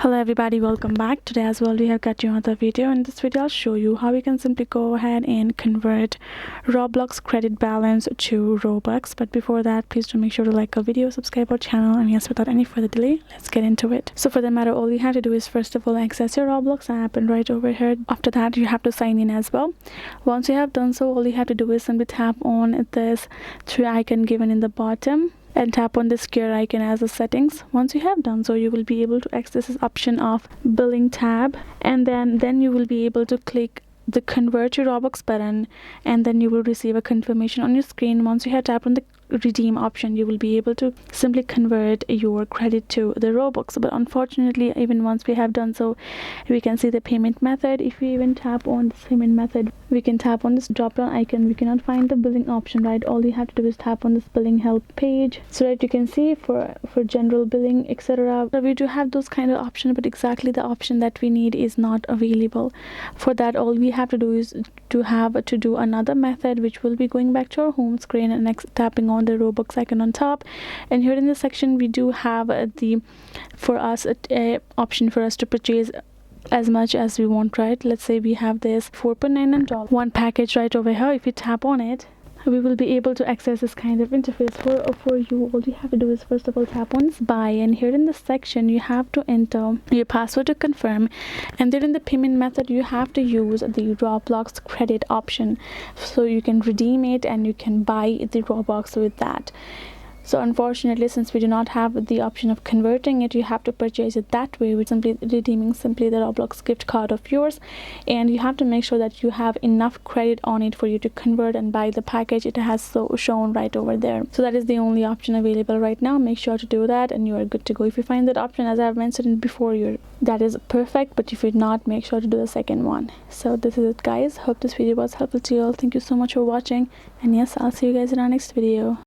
Hello everybody, welcome back. Today as well we have got you another video. In this video I'll show you how you can simply go ahead and convert Roblox credit balance to Robux. But before that, please do make sure to like our video, subscribe our channel, and yes, without any further delay, let's get into it. So for the matter, all you have to do is first of all access your Roblox app, and right over here after that you have to sign in as well. Once you have done so, all you have to do is simply tap on this three icon given in the bottom and tap on the square icon as the settings. Once you have done so, you will be able to access this option of billing tab, and then you will be able to click the convert to Robux button, and then you will receive a confirmation on your screen. Once you have tapped on the redeem option, you will be able to simply convert your credit to the Robux. But unfortunately, even once we have done so, we can see the payment method. If we even tap on this payment method, we can tap on this drop down icon. We cannot find the billing option, right? All you have to do is tap on this billing help page so that you can see for general billing, etc. We do have those kind of options, but exactly the option that we need is not available. For that, all we have to do is to do another method, which will be going back to our home screen and tapping on the Robux icon on top. And here in this section we do have option for us to purchase as much as we want, right? Let's say we have this $4.99 one package right over here. If you tap on it, we will be able to access this kind of interface for you. All you have to do is first of all tap on this buy, and here in this section you have to enter your password to confirm, and then in the payment method you have to use the Roblox credit option, so you can redeem it and you can buy the Robux with that. So unfortunately, since we do not have the option of converting it, you have to purchase it that way, with simply redeeming the Roblox gift card of yours. And you have to make sure that you have enough credit on it for you to convert and buy the package. It has shown right over there. So that is the only option available right now. Make sure to do that and you are good to go. If you find that option, as I've mentioned before, that is perfect. But if you're not, make sure to do the second one. So this is it, guys. Hope this video was helpful to you all. Thank you so much for watching, and yes, I'll see you guys in our next video.